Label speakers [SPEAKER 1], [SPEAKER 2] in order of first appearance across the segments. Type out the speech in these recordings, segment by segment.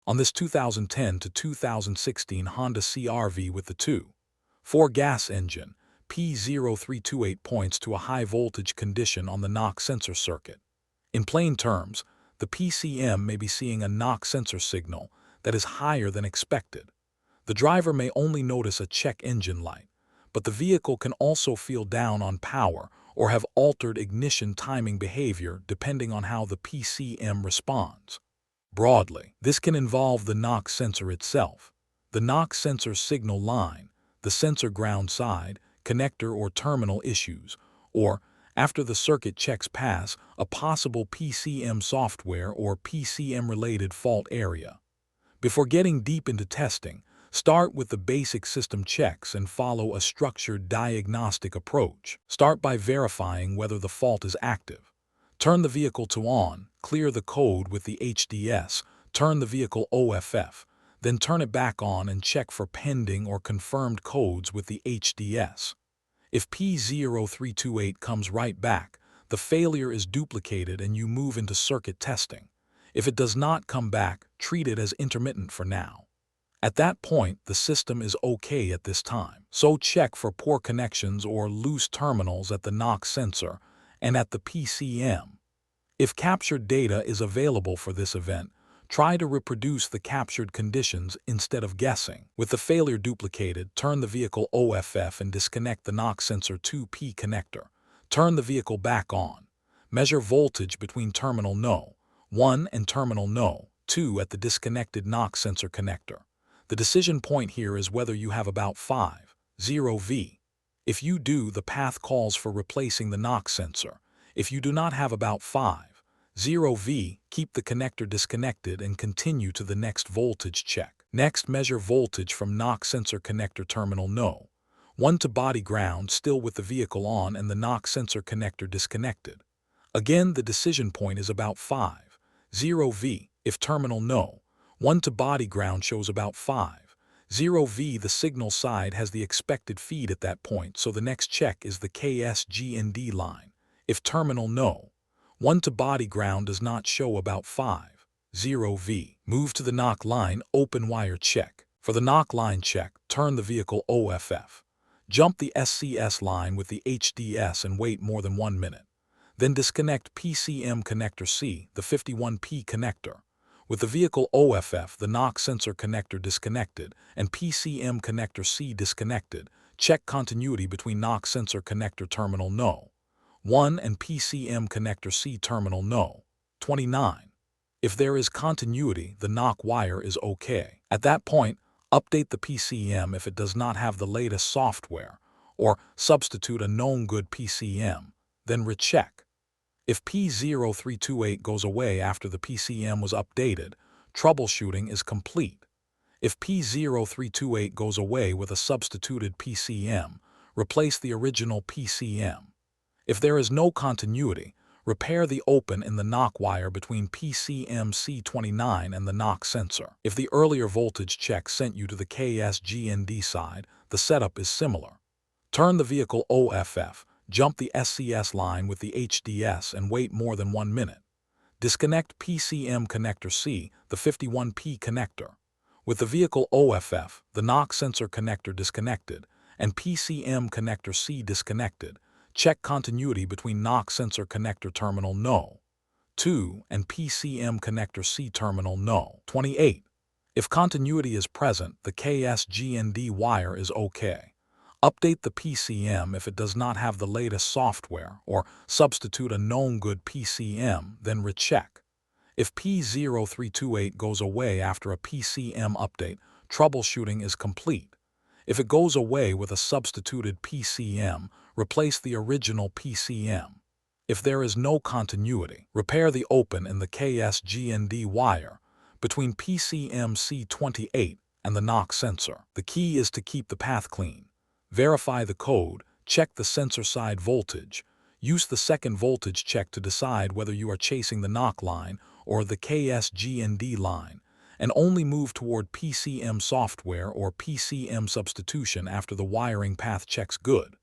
[SPEAKER 1] on this 2010 to 2016 Honda CR-V with the 2.4 gas engine. P0328 points to a high-voltage condition on the knock sensor circuit. In plain terms, the PCM may be seeing a knock sensor signal that is higher than expected. The driver may only notice a check engine light, but the vehicle can also feel down on power or have altered ignition timing behavior depending on how the PCM responds. Broadly, this can involve the knock sensor itself, the knock sensor signal line, the sensor ground side, connector or terminal issues, or, after the circuit checks pass, a possible PCM software or PCM-related fault area. Before getting deep into testing, start with the basic system checks and follow a structured diagnostic approach. Start by verifying whether the fault is active. Turn the vehicle to on, clear the code with the HDS, turn the vehicle OFF, then turn it back on and check for pending or confirmed codes with the HDS. If P0328 comes right back, the failure is duplicated and you move into circuit testing. If it does not come back, treat it as intermittent for now. At that point, the system is okay at this time. So check for poor connections or loose terminals at the knock sensor and at the PCM. If captured data is available for this event, try to reproduce the captured conditions instead of guessing. With the failure duplicated, turn the vehicle OFF and disconnect the knock sensor 2P connector. Turn the vehicle back on. Measure voltage between terminal No. 1 and terminal No. 2 at the disconnected knock sensor connector. The decision point here is whether you have about 5.0 V. If you do, the path calls for replacing the knock sensor. If you do not have about 5.0 V, keep the connector disconnected and continue to the next voltage check. Next, measure voltage from knock sensor connector terminal No. 1 to body ground still with the vehicle on and the knock sensor connector disconnected. Again, the decision point is about 5.0 V. If terminal No. 1 to body ground shows about 5.0 V, the signal side has the expected feed at that point, so the next check is the KSGND line. If terminal No. 1 to body ground does not show about 5.0 V, move to the knock line open wire check. For the knock line check, turn the vehicle OFF. Jump the SCS line with the HDS and wait more than 1 minute. Then disconnect PCM connector C, the 51P connector. With the vehicle OFF, the knock sensor connector disconnected, and PCM connector C disconnected, check continuity between knock sensor connector terminal No. 1 and PCM connector C terminal No. 29. If there is continuity, the knock wire is okay. At that point, update the PCM if it does not have the latest software, or substitute a known good PCM, then recheck. If P0328 goes away after the PCM was updated, troubleshooting is complete. If P0328 goes away with a substituted PCM, replace the original PCM. If there is no continuity, repair the open in the knock wire between PCM-C29 and the knock sensor. If the earlier voltage check sent you to the KSGND side, the setup is similar. Turn the vehicle OFF, jump the SCS line with the HDS and wait more than 1 minute. Disconnect PCM connector C, the 51P connector. With the vehicle OFF, the knock sensor connector disconnected, and PCM connector C disconnected, check continuity between knock sensor connector terminal No. 2 and PCM connector C terminal No. 28. If continuity is present, the KSGND wire is okay. Update the PCM if it does not have the latest software, or substitute a known good PCM, then recheck. If P0328 goes away after a PCM update, troubleshooting is complete. If it goes away with a substituted PCM, replace the original PCM. If there is no continuity, repair the open in the KSGND wire between PCM-C28 and the knock sensor. The key is to keep the path clean. Verify the code, check the sensor side voltage, use the second voltage check to decide whether you are chasing the knock line or the KSGND line, and only move toward PCM software or PCM substitution after the wiring path checks good.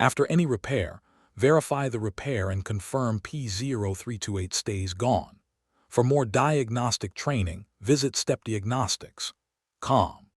[SPEAKER 1] After any repair, verify the repair and confirm P0328 stays gone. For more diagnostic training, visit stepdiagnostics.com.